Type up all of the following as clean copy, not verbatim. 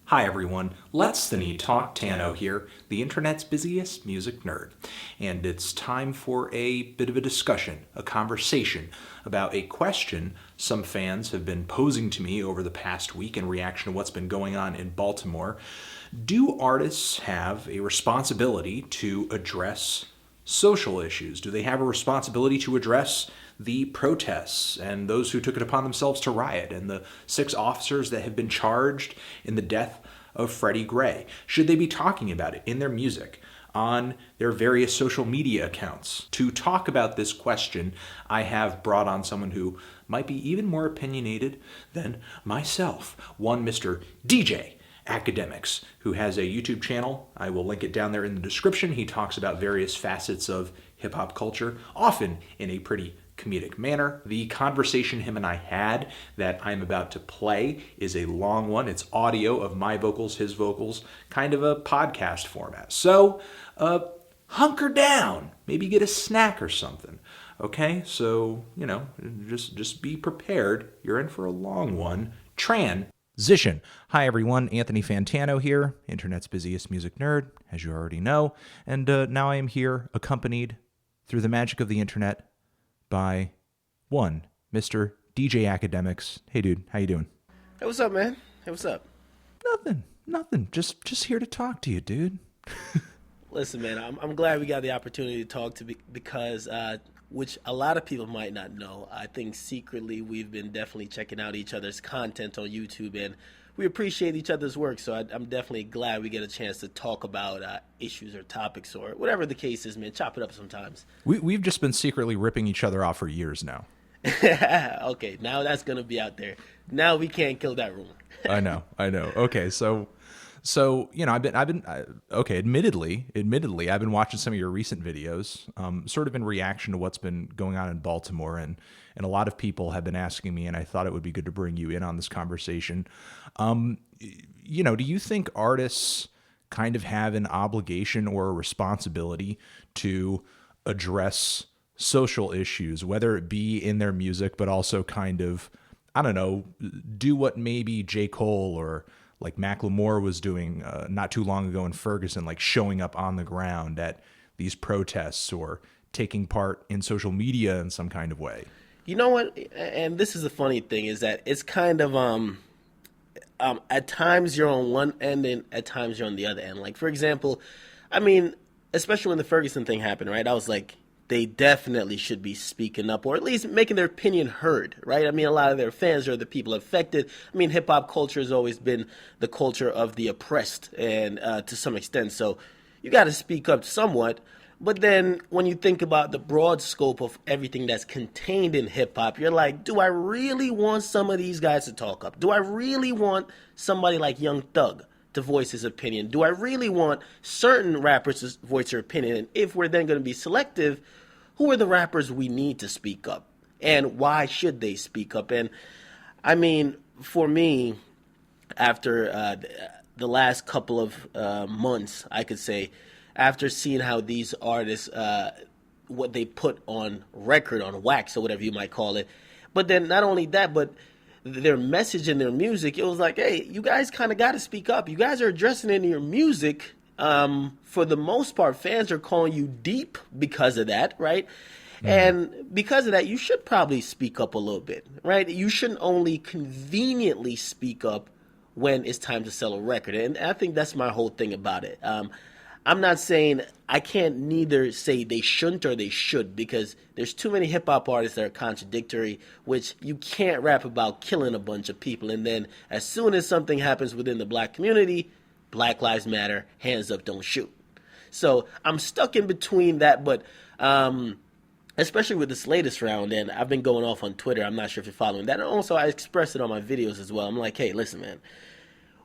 Hi everyone, Let's the Need Talk, Tano here, the internet's busiest music nerd. And it's time for a bit of a discussion, a conversation about a question some fans have been posing to me over the past week in reaction to what's been going on in Baltimore. Do artists have a responsibility to address social issues? Do they have a responsibility to address the protests and those who took it upon themselves to riot and the 6 officers that have been charged in the death of Freddie Gray? Should they be talking about it in their music, on their various social media accounts? To talk about this question, I have brought on someone who might be even more opinionated than myself, one Mr. DJ Akademiks, who has a YouTube channel. I will link it down there in the description. He talks about various facets of hip-hop culture, often in a pretty comedic manner. The conversation him and I had that I'm about to play is a long one. It's audio of my vocals, his vocals, kind of a podcast format. So, hunker down, maybe get a snack or something. Okay, so, just be prepared. You're in for a long one. Transition. Hi everyone, Anthony Fantano here, internet's busiest music nerd, as you already know, and now I am here accompanied through the magic of the internet by one Mr. DJ Akademiks. Hey dude, how you doing? Hey, what's up, man? Hey, what's up? Nothing. Just here to talk to you, dude. Listen, man, I'm glad we got the opportunity to talk because which a lot of people might not know. I think secretly we've been definitely checking out each other's content on YouTube, and we appreciate each other's work. So I'm definitely glad we get a chance to talk about issues or topics or whatever the case is, man. Chop it up sometimes. We've just been secretly ripping each other off for years now. Okay, now that's gonna be out there. Now we can't kill that rumor. I know. Okay, so I've been okay. Admittedly, I've been watching some of your recent videos, sort of in reaction to what's been going on in Baltimore, and a lot of people have been asking me, and I thought it would be good to bring you in on this conversation. Do you think artists kind of have an obligation or a responsibility to address social issues, whether it be in their music, but also kind of, I don't know, do what maybe J. Cole or like Macklemore was doing not too long ago in Ferguson, like showing up on the ground at these protests or taking part in social media in some kind of way? You know what? And this is the funny thing, is that it's kind of at times you're on one end and at times you're on the other end. Like, for example, I mean, especially when the Ferguson thing happened, right? I was like, they definitely should be speaking up, or at least making their opinion heard, right? I mean, a lot of their fans are the people affected. I mean, hip-hop culture has always been the culture of the oppressed, and to some extent, so you got to speak up somewhat. But then when you think about the broad scope of everything that's contained in hip-hop, you're like, do I really want some of these guys to talk up? Do I really want somebody like Young Thug to voice his opinion? Do I really want certain rappers to voice their opinion? And if we're then going to be selective, who are the rappers we need to speak up? And why should they speak up? And I mean, for me, after the last couple of months, I could say, after seeing how these artists, what they put on record, on wax or whatever you might call it, but then not only that, but their message in their music, it was like, hey, you guys kind of got to speak up. You guys are addressing it in your music. For the most part, fans are calling you deep because of that, right? Mm-hmm. And because of that, you should probably speak up a little bit, right? You shouldn't only conveniently speak up when it's time to sell a record. And I think that's my whole thing about it. I'm not saying, I can't neither say they shouldn't or they should, because there's too many hip-hop artists that are contradictory, which you can't rap about killing a bunch of people, and then as soon as something happens within the black community, Black Lives Matter, hands up, don't shoot. So I'm stuck in between that, but especially with this latest round, and I've been going off on Twitter, I'm not sure if you're following that, and also I expressed it on my videos as well. I'm like, hey, listen, man.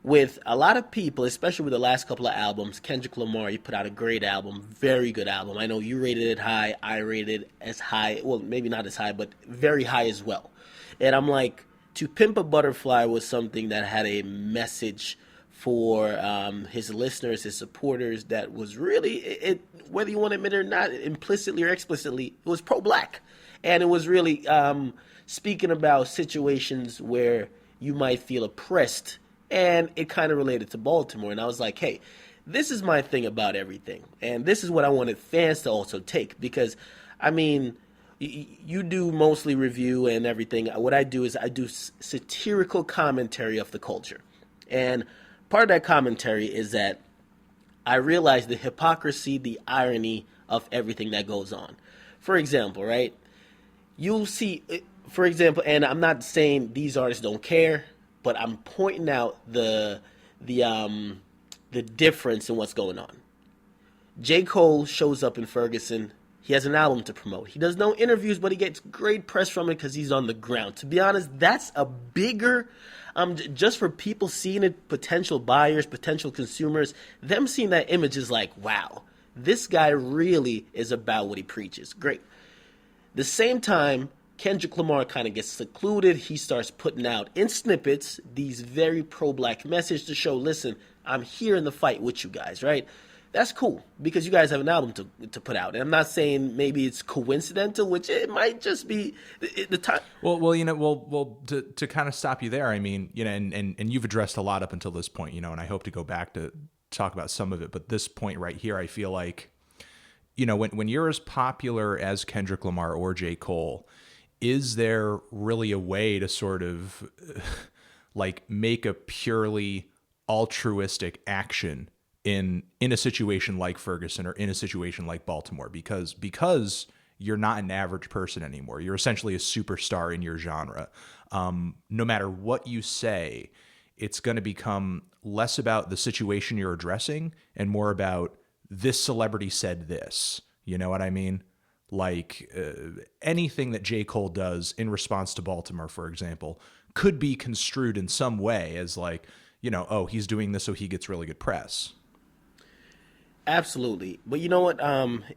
With a lot of people, especially with the last couple of albums, Kendrick Lamar, he put out a great album, very good album. I know you rated it high, I rated it as high, well, maybe not as high, but very high as well. And I'm like, To Pimp a Butterfly was something that had a message for his listeners, his supporters, that was really, whether you want to admit it or not, implicitly or explicitly, it was pro-black. And it was really speaking about situations where you might feel oppressed And it kind of related to Baltimore. And I was like, hey, this is my thing about everything. And this is what I wanted fans to also take. Because, I mean, you do mostly review and everything. What I do is I do satirical commentary of the culture. And part of that commentary is that I realize the hypocrisy, the irony of everything that goes on. For example, right? You'll see, for example, and I'm not saying these artists don't care, but I'm pointing out the difference in what's going on. J. Cole shows up in Ferguson. He has an album to promote. He does no interviews, but he gets great press from it because he's on the ground. To be honest, that's a bigger, just for people seeing it, potential buyers, potential consumers, them seeing that image is like, wow, this guy really is about what he preaches. Great. The same time, Kendrick Lamar kind of gets secluded. He starts putting out in snippets these very pro-black messages to show, listen, I'm here in the fight with you guys, right? That's cool because you guys have an album to put out. And I'm not saying maybe it's coincidental, which it might just be the time. Well, to kind of stop you there, I mean, and you've addressed a lot up until this point, and I hope to go back to talk about some of it. But this point right here, I feel like, when you're as popular as Kendrick Lamar or J. Cole, is there really a way to sort of like make a purely altruistic action in a situation like Ferguson or in a situation like Baltimore? Because you're not an average person anymore. You're essentially a superstar in your genre. No matter what you say, it's going to become less about the situation you're addressing and more about this celebrity said this. You know what I mean? Like anything that J. Cole does in response to Baltimore, for example, could be construed in some way as like, oh, he's doing this so he gets really good press. Absolutely. But you know what?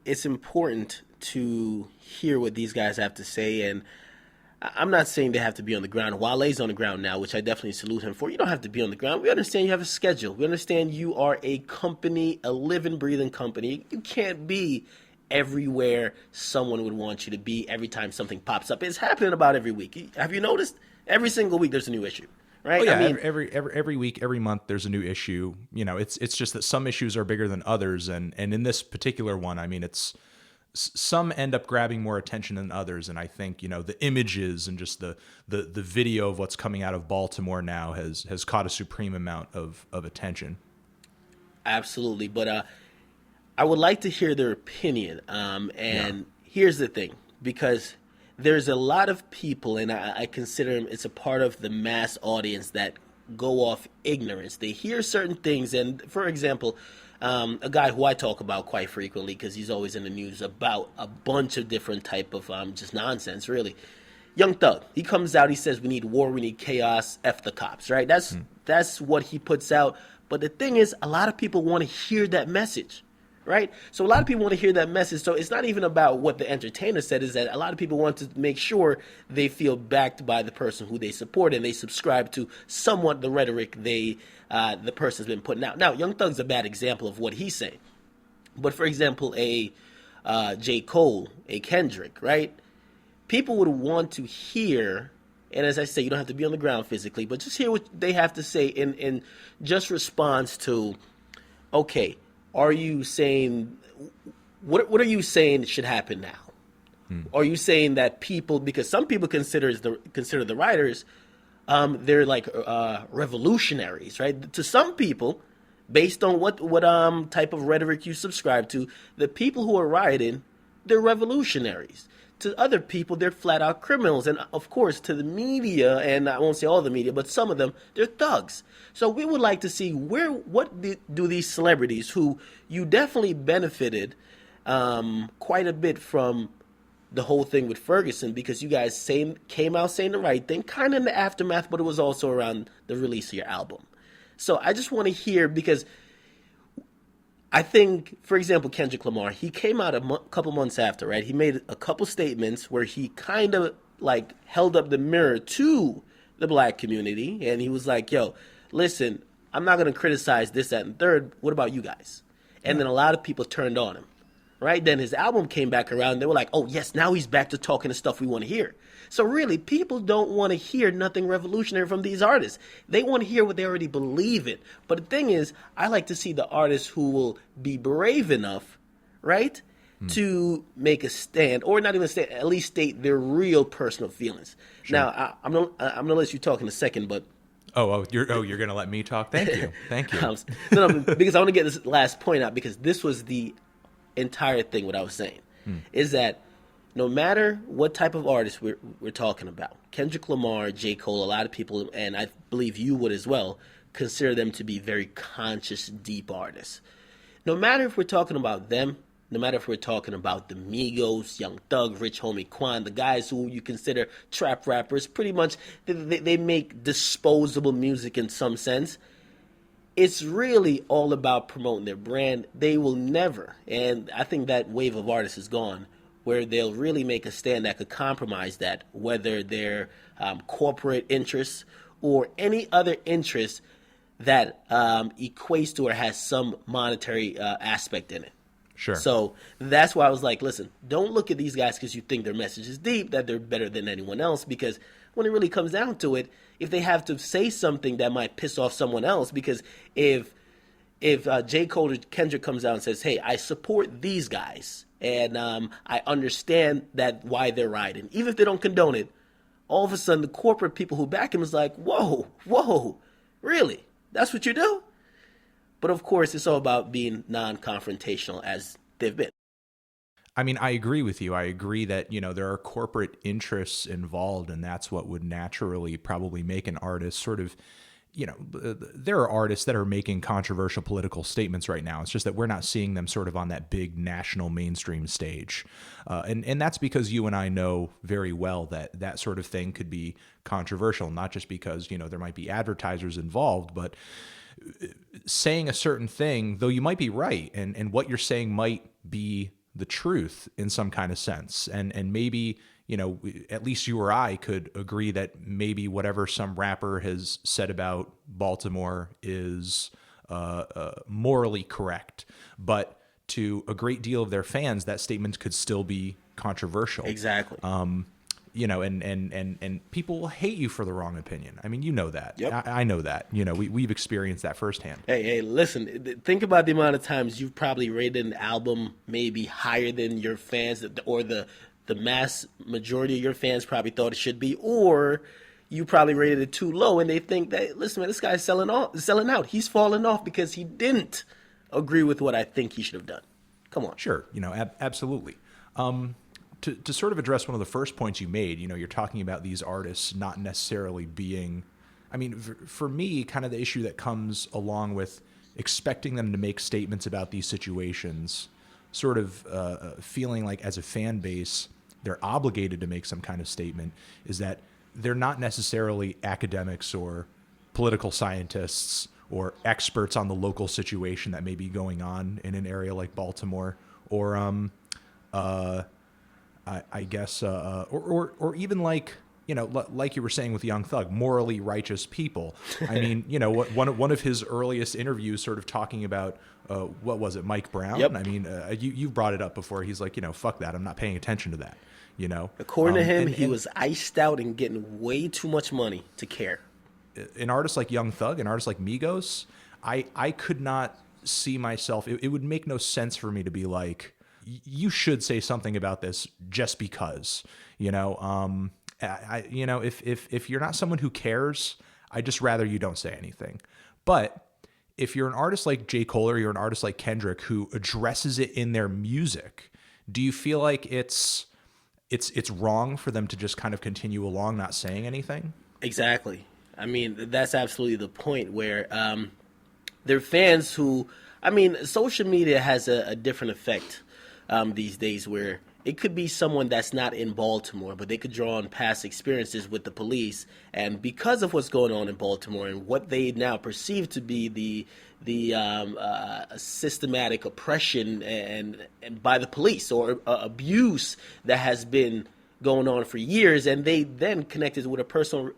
It's important to hear what these guys have to say. And I'm not saying they have to be on the ground. Wale's on the ground now, which I definitely salute him for. You don't have to be on the ground. We understand you have a schedule. We understand you are a company, a living, breathing company. You can't be everywhere someone would want you to be every time something pops up. It's happening about every week. Have you noticed? Every single week there's a new issue. Right? Oh, yeah, I mean, every week, every month, there's a new issue. It's just that some issues are bigger than others, and in this particular one, I mean, it's some end up grabbing more attention than others, and I think the images and just the video of what's coming out of Baltimore now has caught a supreme amount of attention. Absolutely, but I would like to hear their opinion. Here's the thing, because there's a lot of people, and I consider them, it's a part of the mass audience that go off ignorance. They hear certain things, and for example, a guy who I talk about quite frequently because he's always in the news about a bunch of different type of just nonsense, really. Young Thug, he comes out, he says we need war, we need chaos, F the cops, right? That's what he puts out. But the thing is, a lot of people want to hear that message. Right? So a lot of people want to hear that message. So it's not even about what the entertainer said, is that a lot of people want to make sure they feel backed by the person who they support and they subscribe to somewhat the rhetoric the person's been putting out. Now, Young Thug's a bad example of what he's saying. But for example, a J. Cole, a Kendrick, right? People would want to hear, and as I say, you don't have to be on the ground physically, but just hear what they have to say in just response to, okay, are you saying, what are you saying should happen now? Are you saying that people, because some people consider the writers, they're like revolutionaries, right? To some people, based on what type of rhetoric you subscribe to, the people who are rioting, they're revolutionaries. To other people, they're flat out criminals. And of course, to the media, and I won't say all the media, but some of them, they're thugs. So we would like to see what do these celebrities who you definitely benefited quite a bit from the whole thing with Ferguson, because you guys came out saying the right thing, kind of in the aftermath, but it was also around the release of your album. So I just want to hear, because I think, for example, Kendrick Lamar, he came out a couple months after, right? He made a couple statements where he kind of like held up the mirror to the black community, and he was like, yo, listen, I'm not going to criticize this, that, and third. What about you guys? And then a lot of people turned on him. right? Then his album came back around. They were like, oh, yes, now he's back to talking the stuff we want to hear. So really, people don't want to hear nothing revolutionary from these artists. They want to hear what they already believe in. But the thing is, I like to see the artists who will be brave enough, right, to make a stand, or not even stand, at least state their real personal feelings. Sure. Now, I'm gonna let you talk in a second, but you're gonna let me talk? Thank you, thank you. No, because I want to get this last point out, because this was the entire thing. What I was saying is that no matter what type of artist we're talking about, Kendrick Lamar, J. Cole, a lot of people, and I believe you would as well, consider them to be very conscious, deep artists. No matter if we're talking about them, no matter if we're talking about the Migos, Young Thug, Rich Homie Quan, the guys who you consider trap rappers, pretty much they make disposable music in some sense. It's really all about promoting their brand. They will never, and I think that wave of artists is gone, where they'll really make a stand that could compromise that, whether they're corporate interests or any other interest that equates to or has some monetary aspect in it. Sure. So that's why I was like, listen, don't look at these guys because you think their message is deep, that they're better than anyone else, because when it really comes down to it, if they have to say something that might piss off someone else, because if J. Cole or Kendrick comes out and says, hey, I support these guys, and I understand that why they're riding, even if they don't condone it, all of a sudden the corporate people who back him is like, whoa, really? That's what you do? But of course, it's all about being non-confrontational, as they've been. I mean, I agree with you. I agree that, there are corporate interests involved, and that's what would naturally probably make an artist sort of, there are artists that are making controversial political statements right now. It's just that we're not seeing them sort of on that big national mainstream stage. And that's because you and I know very well that that sort of thing could be controversial, not just because, there might be advertisers involved, but saying a certain thing, though you might be right, and what you're saying might be the truth in some kind of sense. And maybe, at least you or I could agree that maybe whatever some rapper has said about Baltimore is morally correct. But to a great deal of their fans, that statement could still be controversial. Exactly. And people will hate you for the wrong opinion. I mean, you know that. Yep. I know that. We've experienced that firsthand. Hey, listen, think about the amount of times you've probably rated an album maybe higher than your fans, or the mass majority of your fans probably thought it should be, or you probably rated it too low and they think that, listen, man, this guy's selling out. He's falling off because he didn't agree with what I think he should have done. Come on. Sure. Absolutely. To sort of address one of the first points you made, you're talking about these artists not necessarily being, I mean, for me, kind of the issue that comes along with expecting them to make statements about these situations, sort of feeling like as a fan base, they're obligated to make some kind of statement, is that they're not necessarily academics or political scientists or experts on the local situation that may be going on in an area like Baltimore, or I guess, or even like, like you were saying with Young Thug, morally righteous people. I mean, one of his earliest interviews, sort of talking about what was it, Mike Brown? Yep. I mean, you've brought it up before. He's like, fuck that. I'm not paying attention to that. According to him, he was iced out and getting way too much money to care. An artist like Young Thug, an artist like Migos, I could not see myself. It would make no sense for me to be like, you should say something about this just because, if you're not someone who cares, I just rather you don't say anything. But if you're an artist like J. Cole, or you're an artist like Kendrick who addresses it in their music, do you feel like it's wrong for them to just kind of continue along not saying anything? Exactly. I mean, that's absolutely the point, where they're fans who, I mean, social media has a different effect these days, where it could be someone that's not in Baltimore, but they could draw on past experiences with the police, and because of what's going on in Baltimore and what they now perceive to be the systematic oppression and by the police, or abuse that has been going on for years, and they then connected with a personal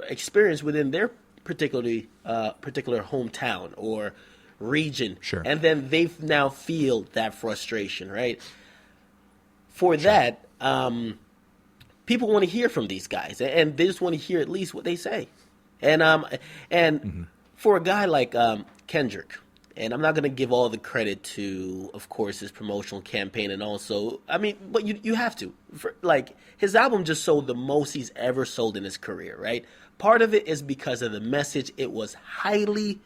experience within their particular hometown, or region. Sure. And then they now feel that frustration, right? For that, people want to hear from these guys, and they just want to hear at least what they say. And for a guy like Kendrick, and I'm not going to give all the credit to, of course, his promotional campaign, and also, I mean, but you have to. Like, his album just sold the most he's ever sold in his career, right? Part of it is because of the message. It was highly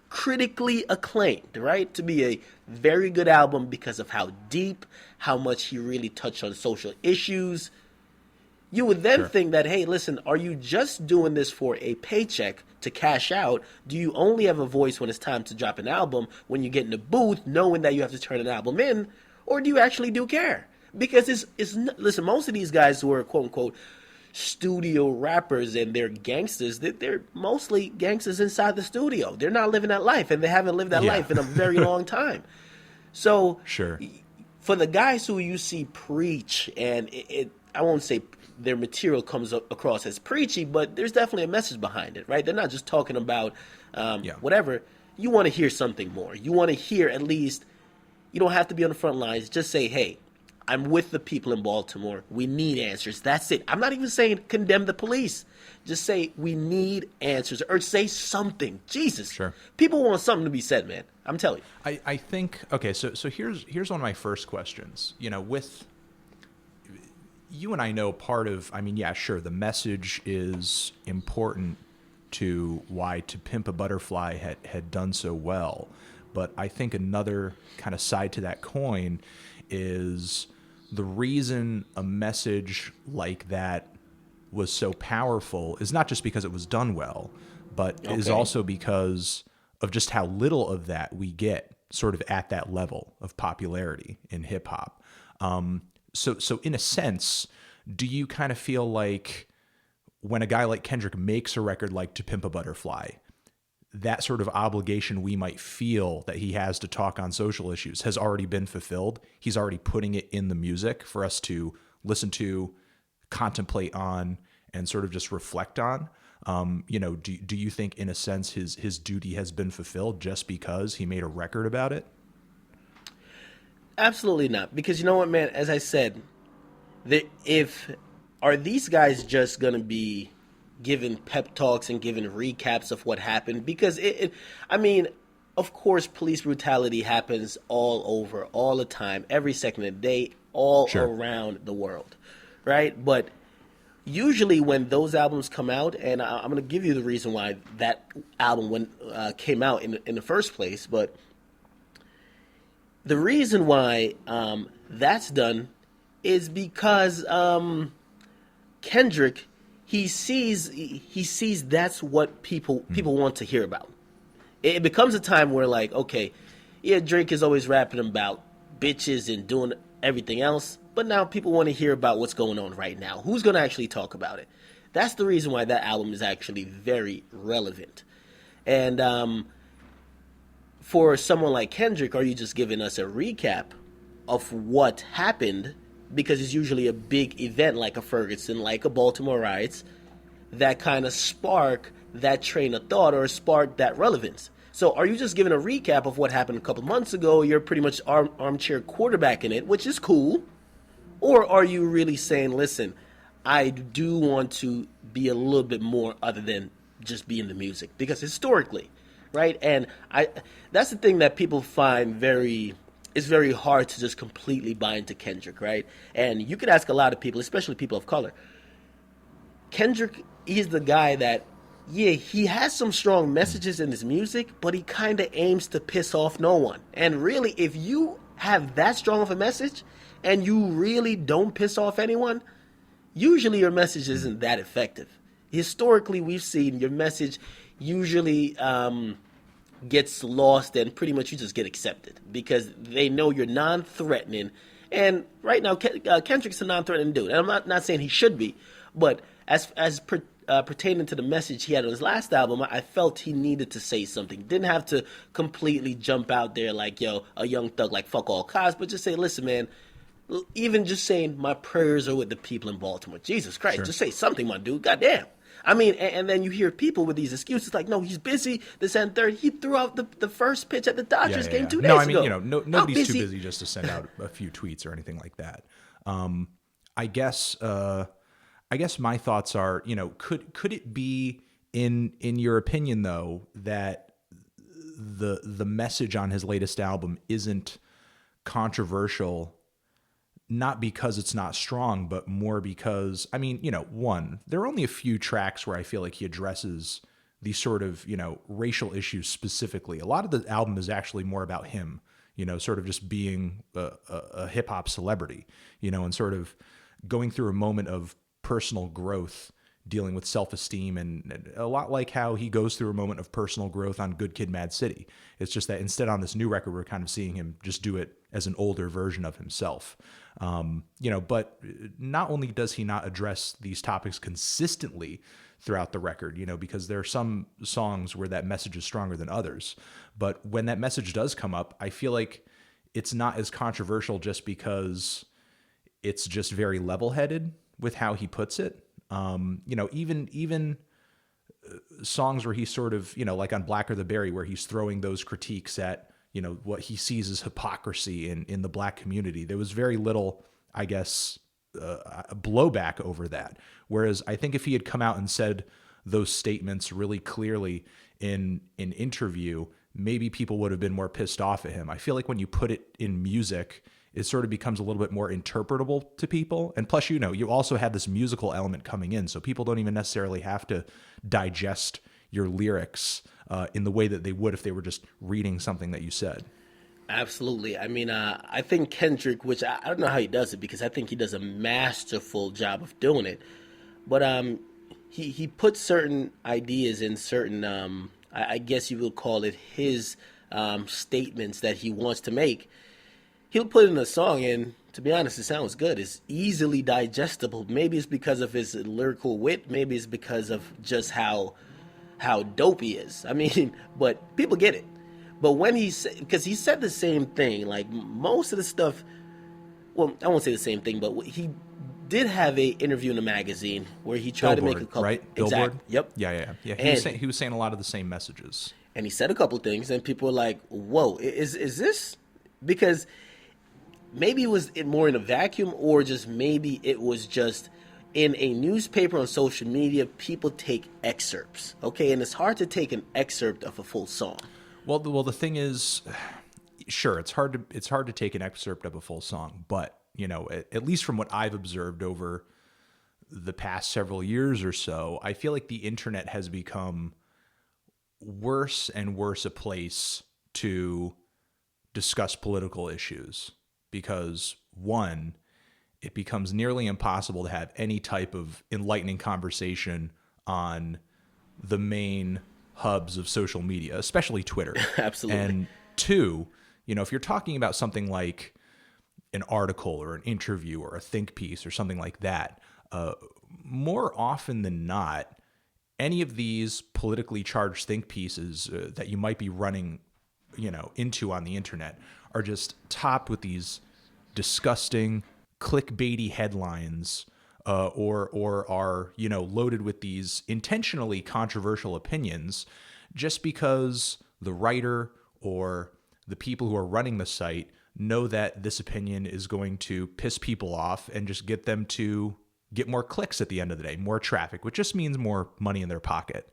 critically acclaimed, right? To be a very good album because of how deep, how much he really touched on social issues. You would then think that, hey, listen, are you just doing this for a paycheck to cash out? Do you only have a voice when it's time to drop an album, when you get in the booth knowing that you have to turn an album in? Or do you actually do care? Because listen, most of these guys who are quote unquote studio rappers and they're gangsters, they're mostly gangsters inside the studio. They're not living that life, and they haven't lived that life in a very long time. So for the guys who you see preach, and I won't say their material comes across as preachy, but there's definitely a message behind it, right? They're not just talking about whatever. You want to hear something more. You want to hear at least, you don't have to be on the front lines. Just say, hey, I'm with the people in Baltimore. We need answers. That's it. I'm not even saying condemn the police. Just say we need answers, or say something. Jesus. People want something to be said, man. I'm telling you. I think, okay, so here's one of my first questions. You know, with you and I know part of, I mean, yeah, sure, the message is important to why To Pimp a Butterfly had done so well. But I think another kind of side to that coin is the reason a message like that was so powerful is not just because it was done well, but is also because of just how little of that we get sort of at that level of popularity in hip hop. So in a sense, do you kind of feel like when a guy like Kendrick makes a record like To Pimp a Butterfly, that sort of obligation we might feel that he has to talk on social issues has already been fulfilled? He's already putting it in the music for us to listen to, contemplate on, and sort of just reflect on. You know, do you think in a sense his duty has been fulfilled just because he made a record about it? Absolutely not. Because you know what, man, as I said, are these guys just going to be giving pep talks and giving recaps of what happened? Because I mean, of course, police brutality happens all over, all the time, every second of the day, all around the world, right? But usually when those albums come out, and I'm going to give you the reason why that album came out in the first place, but the reason why that's done is because Kendrick, he sees that's what people want to hear about. It becomes a time where, like, okay, yeah, Drake is always rapping about bitches and doing everything else, but now people want to hear about what's going on right now. Who's going to actually talk about it? That's the reason why that album is actually very relevant. And for someone like Kendrick, are you just giving us a recap of what happened? Because it's usually a big event like a Ferguson, like a Baltimore riots, that kind of spark that train of thought or spark that relevance. So are you just giving a recap of what happened a couple months ago? You're pretty much armchair quarterbacking it, which is cool. Or are you really saying, listen, I do want to be a little bit more other than just being the music? Because historically, right? And that's the thing that people find it's very hard to just completely buy into Kendrick, right? And you could ask a lot of people, especially people of color. Kendrick, he's the guy that, yeah, he has some strong messages in his music, but he kind of aims to piss off no one. And really, if you have that strong of a message and you really don't piss off anyone, usually your message isn't that effective. Historically, we've seen your message usually gets lost, and pretty much you just get accepted because they know you're non-threatening. And right now, Kendrick's a non-threatening dude. And I'm not saying he should be, but as pertaining to the message he had on his last album, I felt he needed to say something. Didn't have to completely jump out there like, yo, a young thug, like fuck all cops, but just say, listen, man, even just saying my prayers are with the people in Baltimore. Jesus Christ, just say something, my dude. Goddamn. I mean, and then you hear people with these excuses like, no, he's busy, this and third. He threw out the first pitch at the Dodgers game 2 days No, ago. I mean, nobody's too busy? busy just to send out a few tweets or anything like that. I guess my thoughts are, could it be in your opinion though that the message on his latest album isn't controversial, not because it's not strong, but more because, I mean, one, there are only a few tracks where I feel like he addresses these sort of, racial issues specifically. A lot of the album is actually more about him, sort of just being a hip hop celebrity, and sort of going through a moment of personal growth, dealing with self-esteem, and a lot like how he goes through a moment of personal growth on Good Kid, Mad City. It's just that instead on this new record, we're kind of seeing him just do it as an older version of himself. But not only does he not address these topics consistently throughout the record, because there are some songs where that message is stronger than others. But when that message does come up, I feel like it's not as controversial just because it's just very level-headed with how he puts it. Even songs where he's sort of, like on Blacker the Berry, where he's throwing those critiques at, what he sees as hypocrisy in the black community. There was very little, I guess, blowback over that. Whereas I think if he had come out and said those statements really clearly in an interview, maybe people would have been more pissed off at him. I feel like when you put it in music, it sort of becomes a little bit more interpretable to people. And plus, you also have this musical element coming in, so people don't even necessarily have to digest your lyrics in the way that they would if they were just reading something that you said. Absolutely. I mean, I think Kendrick, which I don't know how he does it, because I think he does a masterful job of doing it. But he puts certain ideas in certain, I guess you would call it his statements that he wants to make. He'll put in a song, and to be honest, it sounds good. It's easily digestible. Maybe it's because of his lyrical wit. Maybe it's because of just how dope he is. I mean, but people get it. But when because he said the same thing, like most of the stuff, well, I won't say the same thing, but he did have a interview in a magazine where he tried Billboard, to make a couple. right? Exactly. Billboard? Yep. Yeah. He was saying a lot of the same messages. And he said a couple things, and people were like, whoa, is this? Because maybe it was more in a vacuum, or just maybe it was just in a newspaper, on social media, people take excerpts, okay? And it's hard to take an excerpt of a full song. Well, the thing is, sure, it's hard to take an excerpt of a full song, but at least from what I've observed over the past several years or so, I feel like the internet has become worse and worse a place to discuss political issues, because one, it becomes nearly impossible to have any type of enlightening conversation on the main hubs of social media, especially Twitter. Absolutely. And two, if you're talking about something like an article or an interview or a think piece or something like that, more often than not, any of these politically charged think pieces that you might be running, into on the internet are just topped with these disgusting clickbaity headlines, or are loaded with these intentionally controversial opinions, just because the writer or the people who are running the site know that this opinion is going to piss people off and just get them to get more clicks at the end of the day, more traffic, which just means more money in their pocket.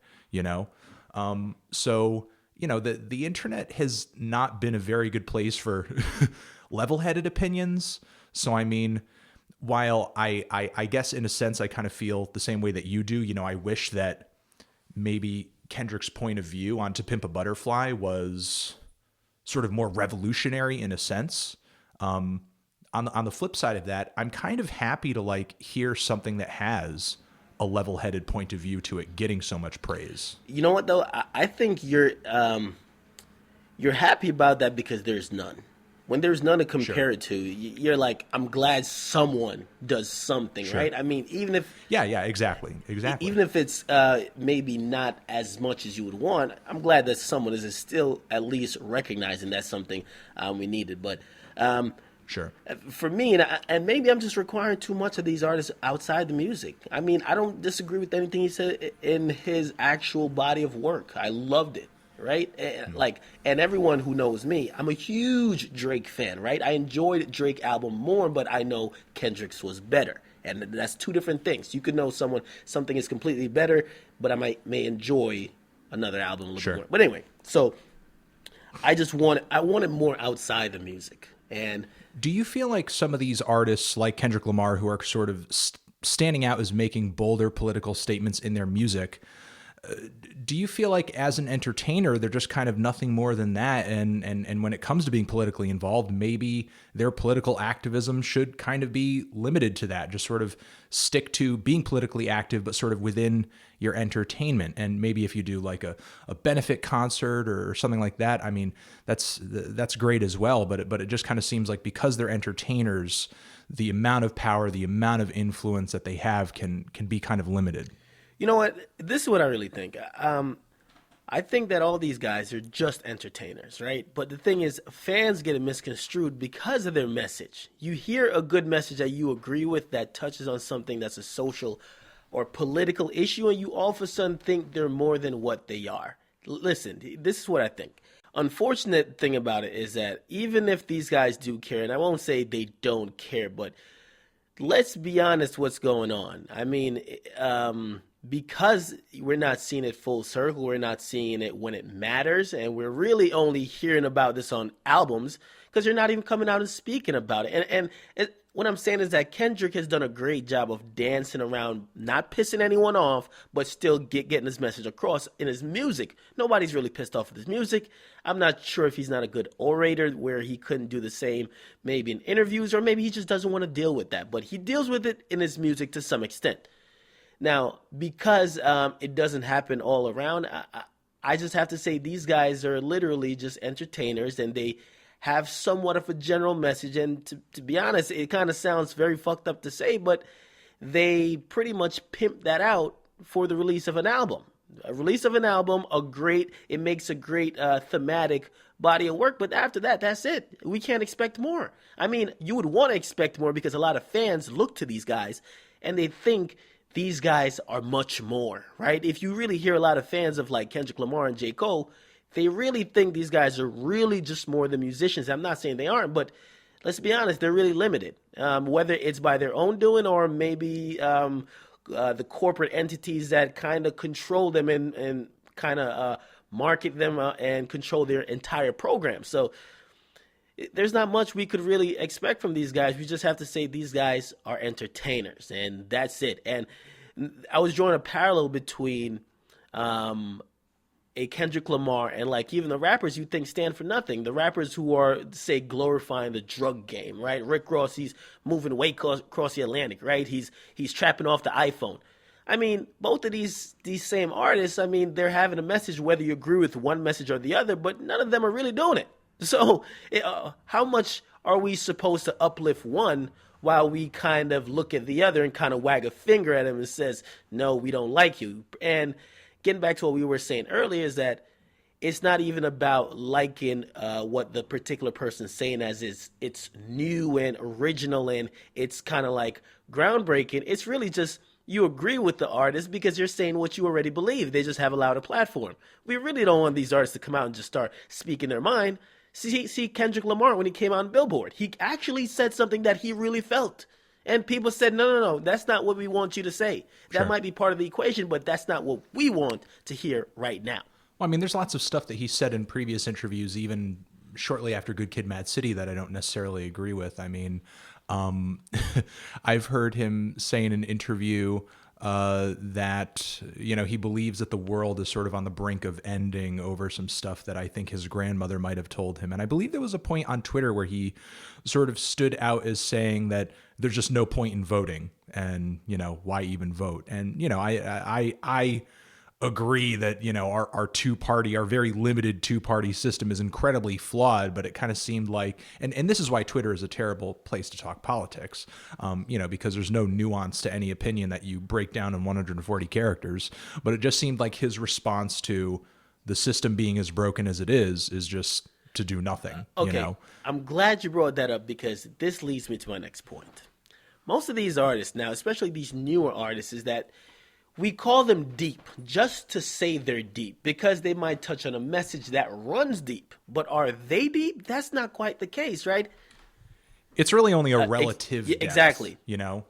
So the internet has not been a very good place for level-headed opinions. So I mean, while I guess in a sense I kind of feel the same way that you do, I wish that maybe Kendrick's point of view on To Pimp a Butterfly was sort of more revolutionary in a sense. On the flip side of that, I'm kind of happy to hear something that has a level-headed point of view to it getting so much praise. You know what though? I think you're happy about that because there's none. When there's none to compare it to, you're like, I'm glad someone does something, right? I mean, even if exactly. Even if it's maybe not as much as you would want, I'm glad that someone is still at least recognizing that's something we needed. But Sure. For me, and maybe I'm just requiring too much of these artists outside the music. I mean, I don't disagree with anything he said in his actual body of work. I loved it, right? And, and everyone who knows me, I'm a huge Drake fan, right? I enjoyed Drake album more, but I know Kendrick's was better, and that's two different things. You could know something is completely better, but I may enjoy another album a little bit more. But anyway, so I wanted more outside the music. And do you feel like some of these artists like Kendrick Lamar, who are sort of standing out as making bolder political statements in their music, do you feel like as an entertainer, they're just kind of nothing more than that? And when it comes to being politically involved, maybe their political activism should kind of be limited to that, just sort of stick to being politically active, but sort of within your entertainment. And maybe if you do like a benefit concert or something like that, I mean, that's great as well. But it just kind of seems like because they're entertainers, the amount of power, the amount of influence that they have can be kind of limited. You know what? This is what I really think. I think that all these guys are just entertainers, right? But the thing is, fans get it misconstrued because of their message. You hear a good message that you agree with that touches on something that's a social or political issue, and you all of a sudden think they're more than what they are. Listen, this is what I think. Unfortunate thing about it is that even if these guys do care, and I won't say they don't care, but let's be honest what's going on. I mean, because we're not seeing it full circle, we're not seeing it when it matters, and we're really only hearing about this on albums because you're not even coming out and speaking about it. What I'm saying is that Kendrick has done a great job of dancing around, not pissing anyone off, but still getting his message across in his music. Nobody's really pissed off with his music. I'm not sure if he's not a good orator where he couldn't do the same maybe in interviews, or maybe he just doesn't want to deal with that. But he deals with it in his music to some extent. Now, because it doesn't happen all around, I just have to say these guys are literally just entertainers, and they have somewhat of a general message. And to be honest, it kind of sounds very fucked up to say, but they pretty much pimp that out for the release of an album. A release of an album, it makes a great thematic body of work, but after that, that's it. We can't expect more. I mean, you would want to expect more because a lot of fans look to these guys and they think these guys are much more, right? If you really hear a lot of fans of like Kendrick Lamar and J. Cole, they really think these guys are really just more than musicians. I'm not saying they aren't, but let's be honest, they're really limited. Whether it's by their own doing or maybe the corporate entities that kind of control them and kind of market them and control their entire program. So there's not much we could really expect from these guys. We just have to say these guys are entertainers, and that's it. And I was drawing a parallel between a Kendrick Lamar and like even the rappers you think stand for nothing. The rappers who are, say, glorifying the drug game, right? Rick Ross, he's moving way across the Atlantic, right? He's trapping off the iPhone. I mean, both of these same artists, I mean, they're having a message, whether you agree with one message or the other, but none of them are really doing it. So how much are we supposed to uplift one while we kind of look at the other and kind of wag a finger at him and says, no, we don't like you? And getting back to what we were saying earlier is that it's not even about liking what the particular person's saying as it's new and original and it's kind of like groundbreaking. It's really just you agree with the artist because you're saying what you already believe. They just have a louder platform. We really don't want these artists to come out and just start speaking their mind. See Kendrick Lamar when he came out on Billboard. He actually said something that he really felt. And people said, no, that's not what we want you to say. That might be part of the equation, but that's not what we want to hear right now. Well, I mean, there's lots of stuff that he said in previous interviews, even shortly after Good Kid, Mad City, that I don't necessarily agree with. I mean, I've heard him say in an interview that, you know, he believes that the world is sort of on the brink of ending over some stuff that I think his grandmother might have told him. And I believe there was a point on Twitter where he sort of stood out as saying that there's just no point in voting and, you know, why even vote? And, you know, I agree that, you know, our very limited two-party system is incredibly flawed, but it kind of seemed like, and this is why Twitter is a terrible place to talk politics, you know, because there's no nuance to any opinion that you break down in 140 characters, but it just seemed like his response to the system being as broken as it is just, to do nothing. Okay, You know, I'm glad you brought that up because this leads me to my next point. Most of these artists now, especially these newer artists, is that we call them deep just to say they're deep because they might touch on a message that runs deep. But are they deep? That's not quite the case, right? it's really only a relative depth, exactly. you know,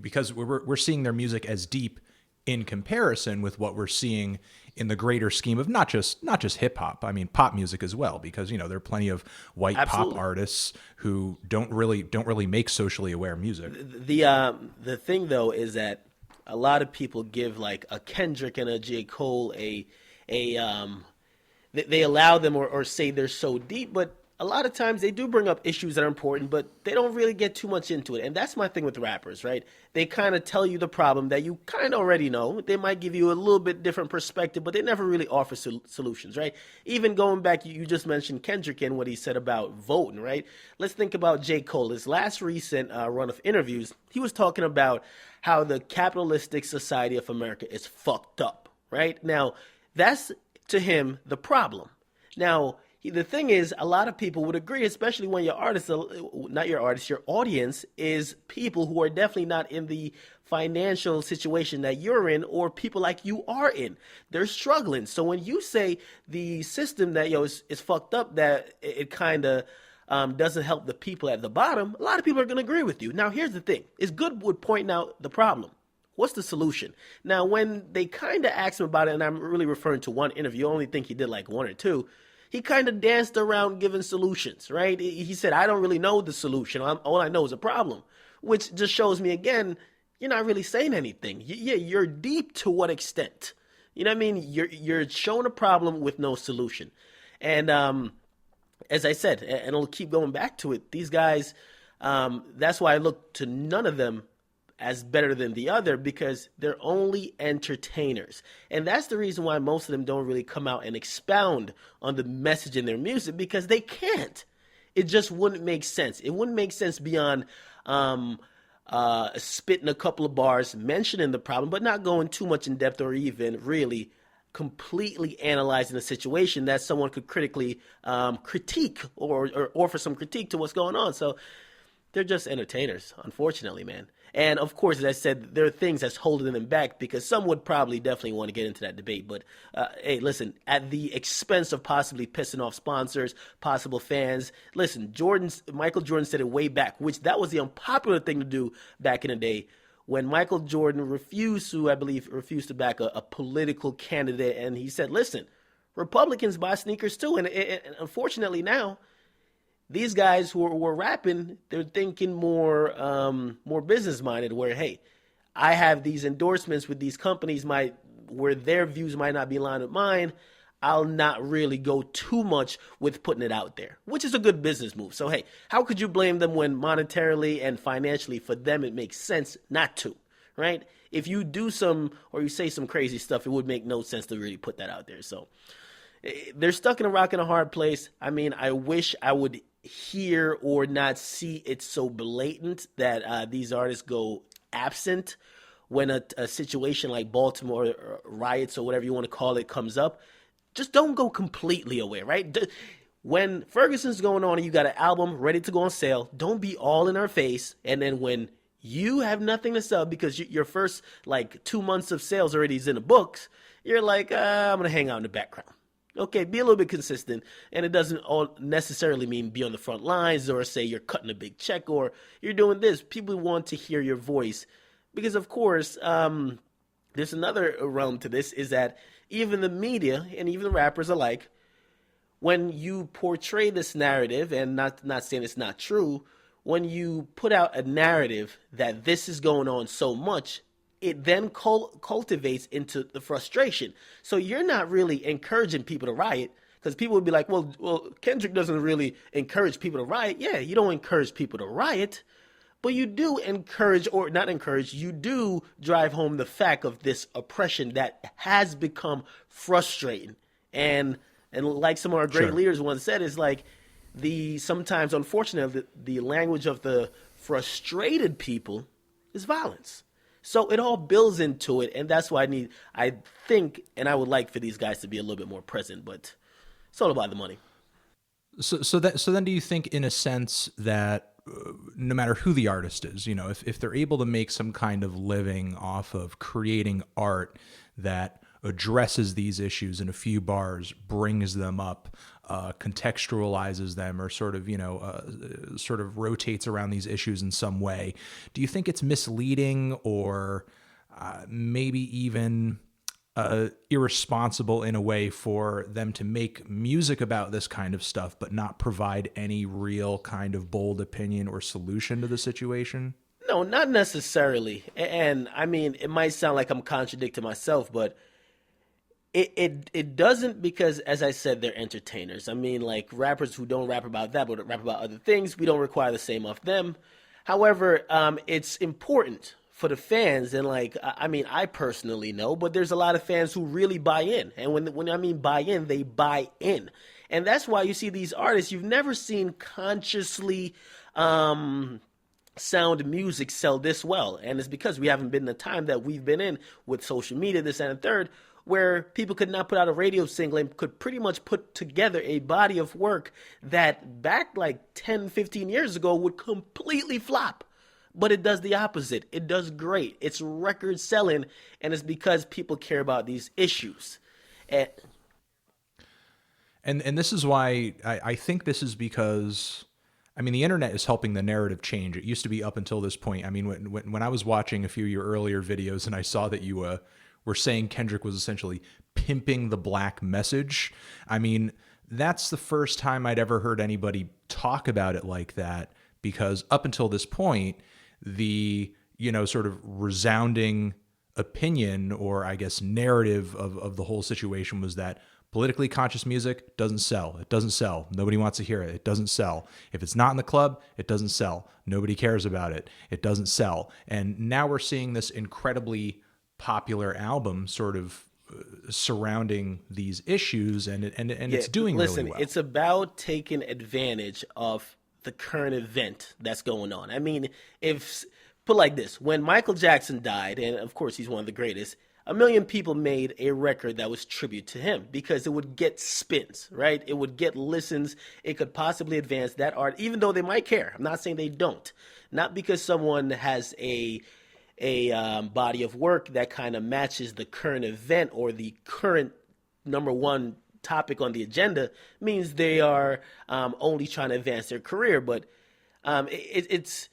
because we're seeing their music as deep in comparison with what we're seeing in the greater scheme of not just hip hop. I mean, pop music as well, because you know there are plenty of white Absolutely. pop artists who don't really make socially aware music. The thing though is that a lot of people give like a Kendrick and a J. Cole a they allow them or say they're so deep, but a lot of times they do bring up issues that are important, but they don't really get too much into it. And that's my thing with rappers, right? They kind of tell you the problem that you kind of already know. They might give you a little bit different perspective, but they never really offer solutions, right? Even going back, you just mentioned Kendrick and what he said about voting, right? Let's think about J. Cole. His last recent run of interviews, he was talking about how the capitalistic society of America is fucked up, right? Now, that's to him the problem. Now, the thing is, a lot of people would agree, especially when your artist, not your artist, your audience is people who are definitely not in the financial situation that you're in or people like you are in. They're struggling. So when you say the system that is fucked up, that it kind of doesn't help the people at the bottom, a lot of people are going to agree with you. Now, here's the thing. It's good with pointing out the problem. What's the solution? Now, when they kind of asked him about it, and I'm really referring to one interview, I only think he did like one or two, he kind of danced around giving solutions, right? He said, I don't really know the solution. All I know is a problem, which just shows me again, you're not really saying anything. Yeah, you're deep to what extent? You know what I mean? You're showing a problem with no solution. And as I said, and I'll keep going back to it, these guys, that's why I look to none of them as better than the other because they're only entertainers. And that's the reason why most of them don't really come out and expound on the message in their music because they can't. It just wouldn't make sense. It wouldn't make sense beyond spitting a couple of bars, mentioning the problem, but not going too much in depth or even really completely analyzing the situation that someone could critically critique or offer some critique to what's going on. So they're just entertainers, unfortunately, man. And of course, as I said, there are things that's holding them back because some would probably definitely want to get into that debate. But hey, listen, at the expense of possibly pissing off sponsors, possible fans, listen, Michael Jordan said it way back, which that was the unpopular thing to do back in the day when Michael Jordan refused to back a political candidate. And he said, listen, Republicans buy sneakers too. And unfortunately now, these guys who are rapping, they're thinking more business minded. Where hey, I have these endorsements with these companies, where their views might not be aligned with mine. I'll not really go too much with putting it out there, which is a good business move. So hey, how could you blame them when monetarily and financially for them it makes sense not to, right? If you do some or you say some crazy stuff, it would make no sense to really put that out there. So they're stuck in a rock and a hard place. I mean, I wish I would hear or not see it so blatant that these artists go absent when a situation like Baltimore riots or whatever you want to call it comes up. Just don't go completely away, right? When Ferguson's going on and you got an album ready to go on sale, don't be all in our face. And then when you have nothing to sell because your first like 2 months of sales already is in the books, you're like, I'm going to hang out in the background. Okay, be a little bit consistent, and it doesn't all necessarily mean be on the front lines or say you're cutting a big check or you're doing this. People want to hear your voice because, of course, there's another realm to this is that even the media and even the rappers alike, when you portray this narrative, and not saying it's not true, when you put out a narrative that this is going on so much, it then cultivates into the frustration. So you're not really encouraging people to riot because people would be like, well, Kendrick doesn't really encourage people to riot. Yeah, you don't encourage people to riot, but you do encourage, or not encourage, you do drive home the fact of this oppression that has become frustrating. And like some of our great leaders once said, is like sometimes, unfortunately, the language of the frustrated people is violence. So it all builds into it, and that's why I think, and I would like for these guys to be a little bit more present, but it's all about the money. So then do you think, in a sense, that no matter who the artist is, if they're able to make some kind of living off of creating art that addresses these issues in a few bars, brings them up, contextualizes them, or sort of rotates around these issues in some way, do you think it's misleading, or maybe even irresponsible in a way for them to make music about this kind of stuff but not provide any real kind of bold opinion or solution to the situation? No, not necessarily. And I mean, it might sound like I'm contradicting myself, but it doesn't, because, as I said, they're entertainers. I mean, like rappers who don't rap about that but rap about other things, we don't require the same of them. However, it's important for the fans, and like I mean, I personally know, but there's a lot of fans who really buy in, and when I mean buy in, they buy in, and that's why you see these artists you've never seen consciously sound music sell this well. And it's because we haven't been in the time that we've been in with social media, this and the third, where people could not put out a radio single and could pretty much put together a body of work that back like 10, 15 years ago would completely flop. But it does the opposite. It does great. It's record selling, and it's because people care about these issues. And And this is why I think this is because, I mean, the internet is helping the narrative change. It used to be, up until this point. I mean, when I was watching a few of your earlier videos and I saw that you were saying Kendrick was essentially pimping the black message, I mean, that's the first time I'd ever heard anybody talk about it like that, because up until this point, the, sort of resounding opinion, or I guess narrative of the whole situation, was that politically conscious music doesn't sell. It doesn't sell. Nobody wants to hear it. It doesn't sell. If it's not in the club, it doesn't sell. Nobody cares about it. It doesn't sell. And now we're seeing this incredibly popular album sort of surrounding these issues, and it's doing listen, really well. it's about taking advantage of the current event that's going on. I mean, if put like this, when Michael Jackson died, and of course he's one of the greatest, a million people made a record that was tribute to him because it would get spins, right? It would get listens. It could possibly advance that art, even though they might care. I'm not saying they don't. Not because someone has a body of work that kind of matches the current event or the current number one topic on the agenda means they are only trying to advance their career. But it's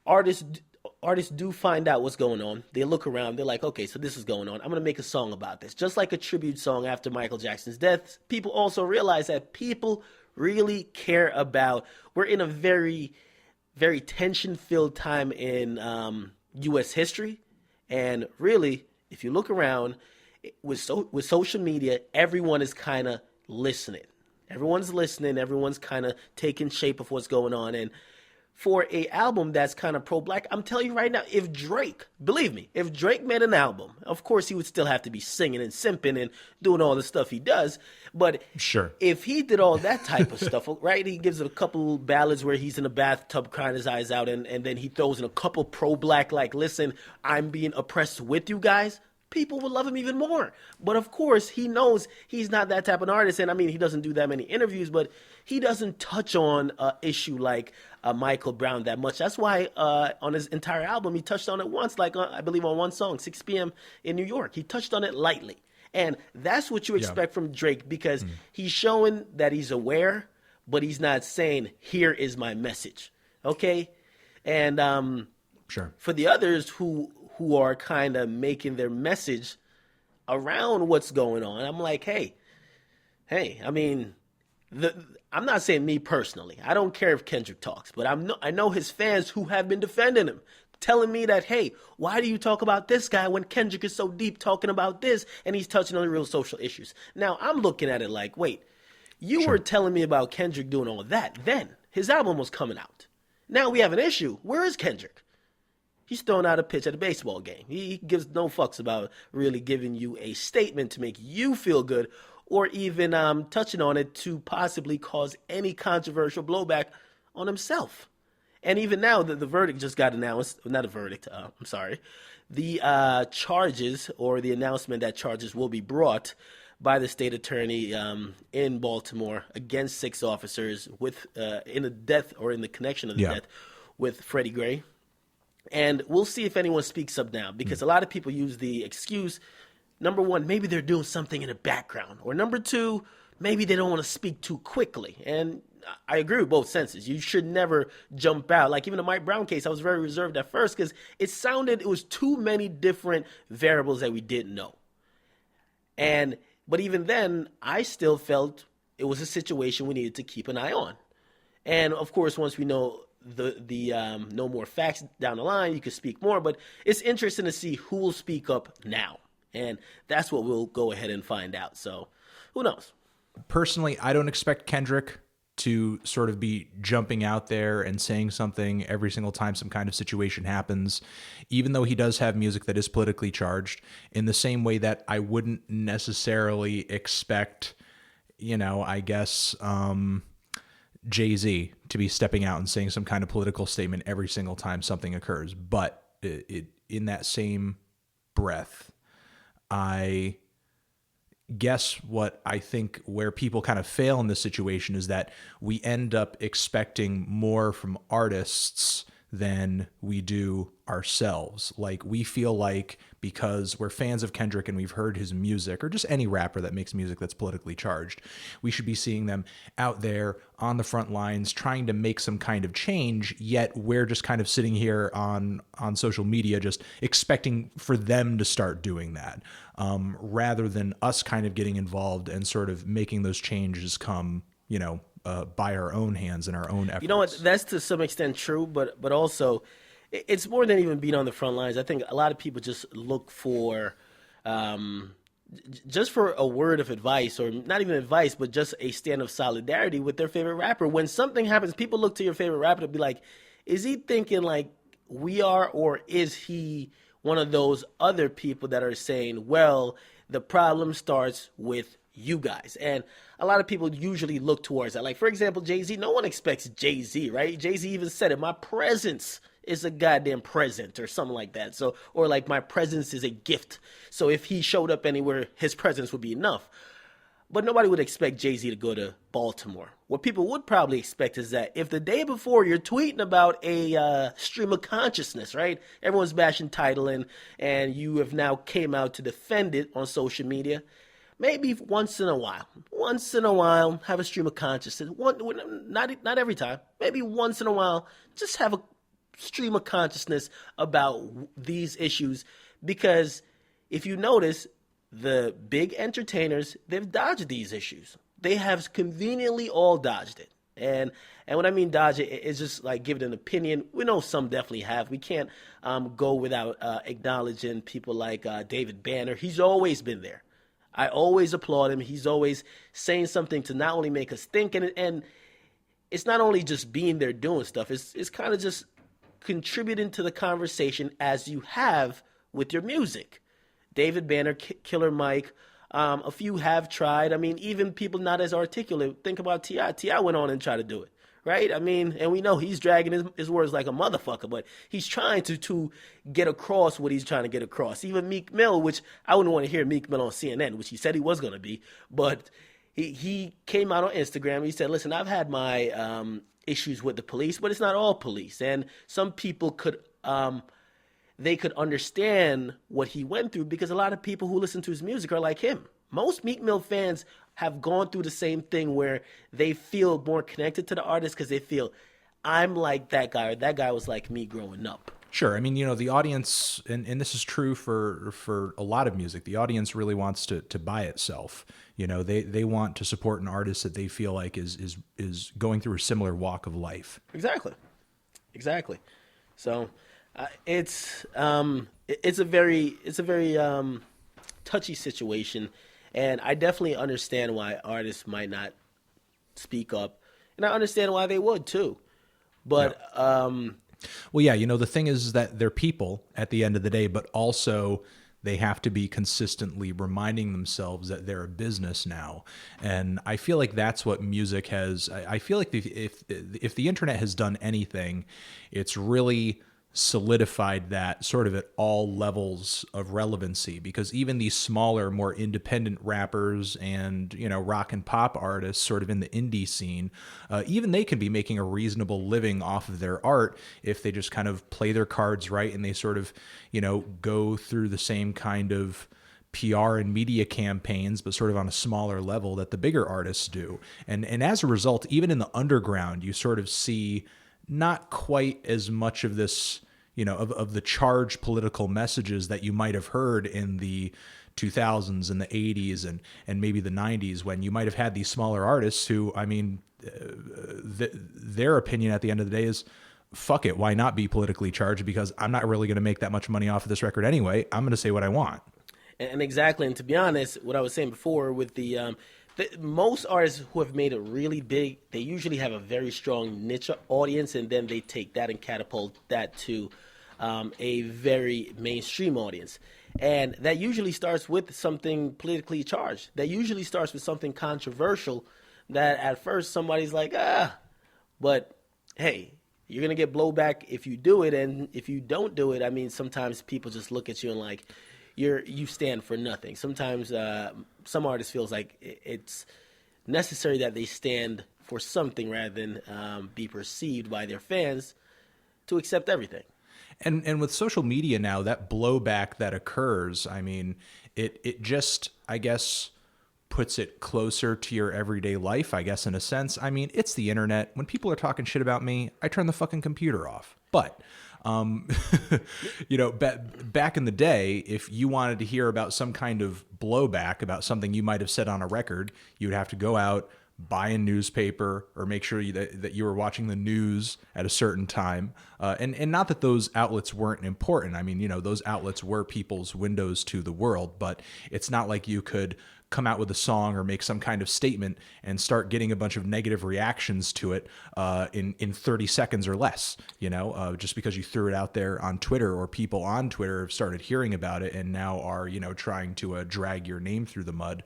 artists do find out what's going on. They look around. They're like, okay, so this is going on. I'm going to make a song about this. Just like a tribute song after Michael Jackson's death, people also realize that people really care about. We're in a very, very tension-filled time in U.S. history. And really, if you look around, with social media, everyone is kind of listening. Everyone's listening. Everyone's kind of taking shape of what's going on. And for a album that's kind of pro-black, I'm telling you right now, if Drake, believe me, if Drake made an album, of course he would still have to be singing and simping and doing all the stuff he does. But Sure. if he did all that type of stuff, right, he gives it a couple ballads where he's in a bathtub crying his eyes out, and then he throws in a couple pro-black, like, listen, I'm being oppressed with you guys, people would love him even more. But of course, he knows he's not that type of artist. And I mean, he doesn't do that many interviews, but he doesn't touch on an issue like Michael Brown that much. That's why on his entire album, he touched on it once, like I believe on one song, 6 p.m. in New York. He touched on it lightly. And that's what you expect from Drake, because he's showing that he's aware, but he's not saying, here is my message. Okay? And Sure. for the others who are kind of making their message around what's going on, I'm like, hey, I mean, I'm not saying me personally. I don't care if Kendrick talks, but I know his fans who have been defending him, telling me that, hey, why do you talk about this guy when Kendrick is so deep talking about this and he's touching on the real social issues? Now, I'm looking at it like, wait, you were telling me about Kendrick doing all that. Then his album was coming out. Now we have an issue. Where is Kendrick? He's throwing out a pitch at a baseball game. He gives no fucks about really giving you a statement to make you feel good, or even touching on it to possibly cause any controversial blowback on himself. And even now, the verdict just got announced. Not a verdict, I'm sorry. The charges, or the announcement that charges will be brought by the state attorney in Baltimore against 6 officers with in the death or in the connection of the Yeah. death with Freddie Gray. And we'll see if anyone speaks up now, because a lot of people use the excuse, number one, maybe they're doing something in the background, or number two, maybe they don't want to speak too quickly. And I agree with both senses. You should never jump out. Like even the Mike Brown case, I was very reserved at first because it was too many different variables that we didn't know. But even then, I still felt it was a situation we needed to keep an eye on. And of course, once we know the no more facts down the line, you can speak more. But it's interesting to see who will speak up now, and that's what we'll go ahead and find out. So, who knows? Personally, I don't expect Kendrick to sort of be jumping out there and saying something every single time some kind of situation happens, even though he does have music that is politically charged, in the same way that I wouldn't necessarily expect, I guess, Jay-Z to be stepping out and saying some kind of political statement every single time something occurs. But in that same breath, I guess what I think where people kind of fail in this situation is that we end up expecting more from artists than we do ourselves. Like we feel like because we're fans of Kendrick and we've heard his music, or just any rapper that makes music that's politically charged, we should be seeing them out there on the front lines trying to make some kind of change, yet we're just kind of sitting here on social media just expecting for them to start doing that, rather than us kind of getting involved and sort of making those changes come, by our own hands and our own efforts. You know what? That's to some extent true, but also it's more than even being on the front lines. I think a lot of people just look for just for a word of advice, or not even advice, but just a stand of solidarity with their favorite rapper. When something happens, people look to your favorite rapper to be like, is he thinking like we are, or is he one of those other people that are saying, well, the problem starts with you guys? And a lot of people usually look towards that. Like, for example, Jay-Z, no one expects Jay-Z, right? Jay-Z even said it, my presence is a goddamn present, or something like that. So, or like my presence is a gift. So if he showed up anywhere, his presence would be enough. But nobody would expect Jay-Z to go to Baltimore. What people would probably expect is that if the day before you're tweeting about a stream of consciousness, right? Everyone's bashing Tidal, and you have now came out to defend it on social media. Maybe once in a while, have a stream of consciousness. Not every time. Maybe once in a while, just have a stream of consciousness about these issues. Because if you notice, the big entertainers, they've dodged these issues. They have conveniently all dodged it. And when I mean dodge it, it's just like give it an opinion. We know some definitely have. We can't go without acknowledging people like David Banner. He's always been there. I always applaud him. He's always saying something to not only make us think, and it's not only just being there doing stuff. It's kind of just contributing to the conversation as you have with your music. David Banner, Killer Mike, a few have tried. I mean, even people not as articulate. Think about T.I. T.I. went on and tried to do it, right? I mean, and we know he's dragging his words like a motherfucker, but he's trying to get across what he's trying to get across. Even Meek Mill, which I wouldn't want to hear Meek Mill on CNN, which he said he was going to be, but he came out on Instagram. He said, listen, I've had my issues with the police, but it's not all police. And some people could understand what he went through, because a lot of people who listen to his music are like him. Most Meek Mill fans have gone through the same thing, where they feel more connected to the artist because they feel, I'm like that guy, or that guy was like me growing up. Sure. I mean, the audience, and this is true for a lot of music, the audience really wants to buy itself. They want to support an artist that they feel like is going through a similar walk of life. Exactly. So it's a very touchy situation, and I definitely understand why artists might not speak up, and I understand why they would too. But well, yeah, the thing is that they're people at the end of the day, but also they have to be consistently reminding themselves that they're a business now. And I feel like that's what music has. I feel like if the internet has done anything, it's really solidified that sort of at all levels of relevancy, because even these smaller, more independent rappers and, rock and pop artists sort of in the indie scene, even they can be making a reasonable living off of their art if they just kind of play their cards right and they sort of, go through the same kind of PR and media campaigns, but sort of on a smaller level that the bigger artists do. And as a result, even in the underground, you sort of see not quite as much of this, of the charged political messages that you might have heard in the 2000s and the 80s and maybe the 90s, when you might have had these smaller artists who, their opinion at the end of the day is, fuck it, why not be politically charged? Because I'm not really going to make that much money off of this record anyway. I'm going to say what I want. And exactly, and to be honest, what I was saying before with the most artists who have made it really big, they usually have a very strong niche audience, and then they take that and catapult that to a very mainstream audience. And that usually starts with something politically charged. That usually starts with something controversial that at first somebody's like, but hey, you're going to get blowback if you do it, and if you don't do it, sometimes people just look at you and like, you stand for nothing. Sometimes some artists feels like it's necessary that they stand for something rather than be perceived by their fans to accept everything. And with social media now, that blowback that occurs, it just, I guess, puts it closer to your everyday life, I guess, in a sense. It's the internet. When people are talking shit about me, I turn the fucking computer off. But back in the day, if you wanted to hear about some kind of blowback about something you might have said on a record, you would have to go out, buy a newspaper, or make sure that you were watching the news at a certain time. And not that those outlets weren't important. Those outlets were people's windows to the world, but it's not like you could come out with a song or make some kind of statement and start getting a bunch of negative reactions to it in 30 seconds or less, just because you threw it out there on Twitter, or people on Twitter have started hearing about it and now are, trying to drag your name through the mud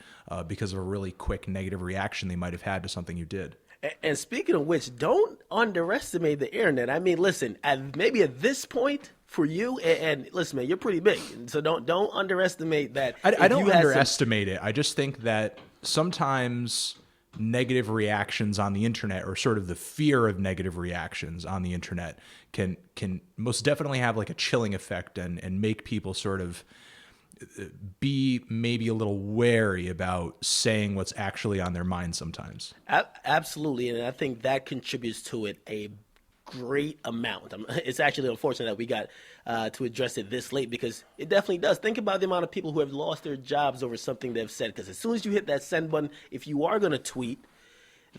because of a really quick negative reaction they might have had to something you did. And speaking of which, don't underestimate the internet. Listen, maybe at this point for you, and listen, man, you're pretty big, so don't underestimate that. I don't underestimate it. I just think that sometimes negative reactions on the internet, or sort of the fear of negative reactions on the internet, can most definitely have like a chilling effect and make people sort of be maybe a little wary about saying what's actually on their mind sometimes. Absolutely, and I think that contributes to it a great amount. It's actually unfortunate that we got to address it this late, because it definitely does. Think about the amount of people who have lost their jobs over something they've said, because as soon as you hit that send button, if you are going to tweet,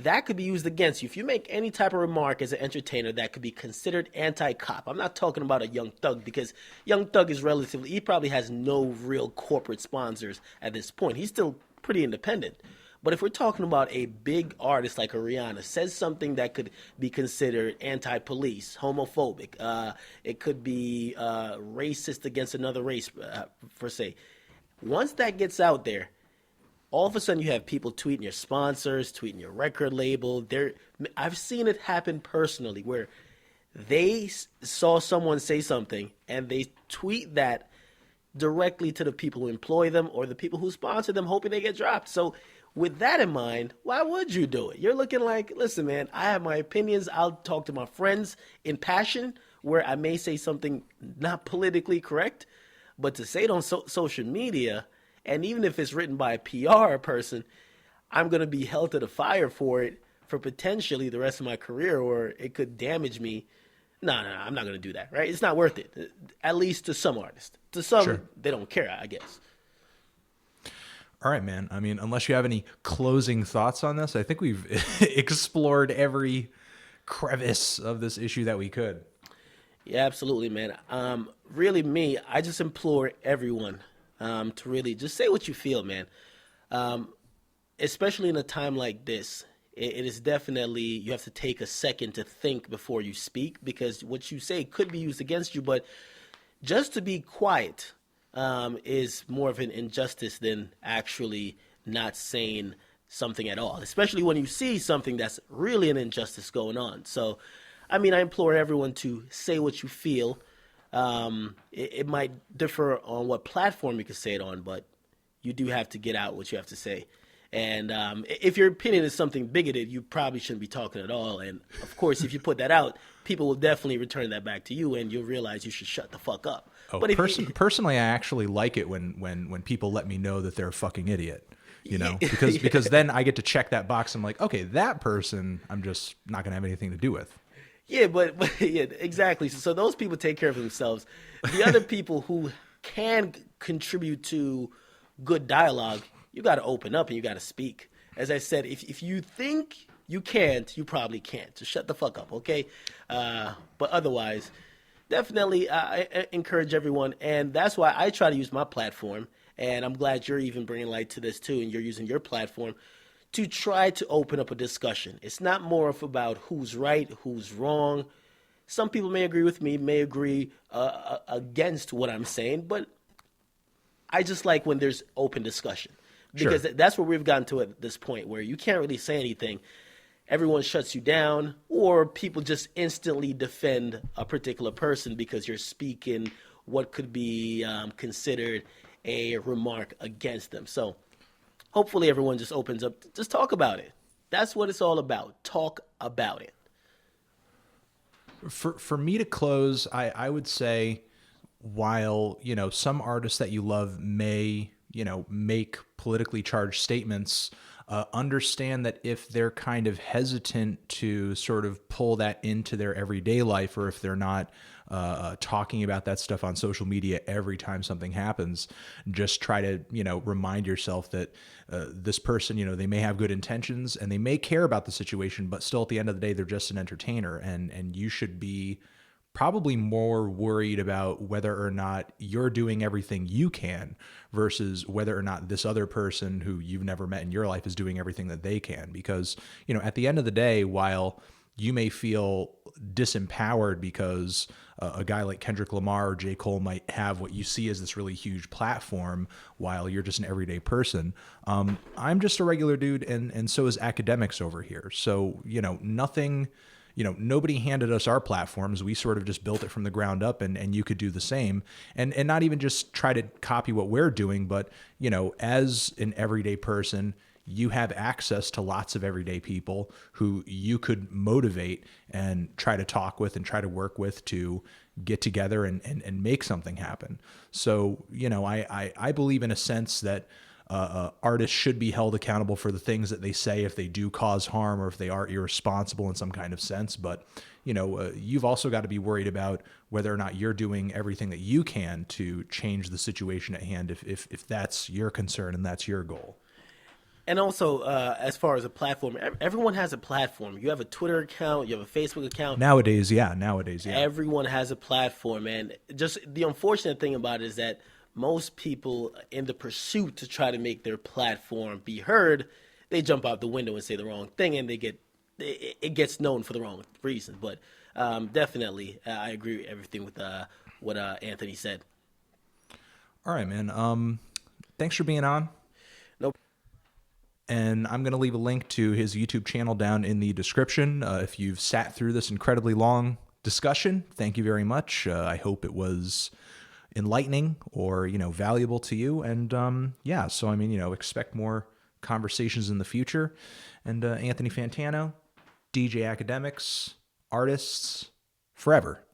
that could be used against you. If you make any type of remark as an entertainer that could be considered anti-cop, I'm not talking about a Young Thug, because Young Thug is he probably has no real corporate sponsors at this point. He's still pretty independent. But if we're talking about a big artist like Rihanna says something that could be considered anti-police, homophobic, it could be racist against another race, per se. Once that gets out there, all of a sudden you have people tweeting your sponsors, tweeting your record label. I've seen it happen personally where they saw someone say something and they tweet that directly to the people who employ them or the people who sponsor them, hoping they get dropped. So with that in mind, why would you do it? You're looking like, listen, man, I have my opinions. I'll talk to my friends in passion where I may say something not politically correct, but to say it on social media, and even if it's written by a PR person, I'm going to be held to the fire for it for potentially the rest of my career, or it could damage me. No, I'm not going to do that, right? It's not worth it, at least to some artists. To some, sure, they don't care, I guess. All right, man. Unless you have any closing thoughts on this, I think we've explored every crevice of this issue that we could. Yeah, absolutely, man. Really, I just implore everyone to really just say what you feel, man. Especially in a time like this, it is definitely, you have to take a second to think before you speak, because what you say could be used against you. But just to be quiet is more of an injustice than actually not saying something at all, especially when you see something that's really an injustice going on. So, I implore everyone to say what you feel. It might differ on what platform you can say it on, but you do have to get out what you have to say. And if your opinion is something bigoted, you probably shouldn't be talking at all. And of course, if you put that out, people will definitely return that back to you, and you'll realize you should shut the fuck up. Oh, But if personally, I actually like it when people let me know that they're a fucking idiot. Yeah. Because then I get to check that box. I'm like, okay, that person, I'm just not gonna have anything to do with. Yeah, but yeah, exactly. So those people take care of themselves. The other people who can contribute to good dialogue, you got to open up and you got to speak. As I said, if you think you can't, you probably can't. So shut the fuck up, okay? But otherwise, definitely I encourage everyone, and that's why I try to use my platform. And I'm glad you're even bringing light to this too, and you're using your platform to try to open up a discussion. It's not more of about who's right, who's wrong. Some people may agree with me, may agree against what I'm saying, but I just like when there's open discussion because Sure. that's where we've gotten to at this point where you can't really say anything. Everyone shuts you down, or people just instantly defend a particular person because you're speaking what could be considered a remark against them. So hopefully everyone just opens up. Just talk about it. That's what it's all about. Talk about it. For me to close, I would say, while some artists that you love may make politically charged statements, understand that if they're kind of hesitant to sort of pull that into their everyday life, or if they're not talking about that stuff on social media every time something happens, just try to remind yourself that this person, they may have good intentions and they may care about the situation, but still at the end of the day, they're just an entertainer, and you should be probably more worried about whether or not you're doing everything you can versus whether or not this other person who you've never met in your life is doing everything that they can. Because, at the end of the day, while you may feel disempowered because a guy like Kendrick Lamar or J. Cole might have what you see as this really huge platform while you're just an everyday person. I'm just a regular dude, and so is Akademiks over here. So, nothing... nobody handed us our platforms. We sort of just built it from the ground up, and you could do the same, and not even just try to copy what we're doing, but, as an everyday person, you have access to lots of everyday people who you could motivate and try to talk with and try to work with to get together and make something happen. So, I believe in a sense that artists should be held accountable for the things that they say if they do cause harm or if they are irresponsible in some kind of sense. But, you've also got to be worried about whether or not you're doing everything that you can to change the situation at hand if that's your concern and that's your goal. And also, as far as a platform, everyone has a platform. You have a Twitter account, you have a Facebook account. Nowadays, yeah. Everyone has a platform. And just the unfortunate thing about it is that most people, in the pursuit to try to make their platform be heard, they jump out the window and say the wrong thing, and it gets known for the wrong reason. But definitely, I agree with everything with what Anthony said. All right, man. Thanks for being on. Nope. And I'm going to leave a link to his YouTube channel down in the description. If you've sat through this incredibly long discussion, thank you very much. I hope it was enlightening or, valuable to you. And yeah, so, expect more conversations in the future. And Anthony Fantano, DJ Akademiks, artists forever.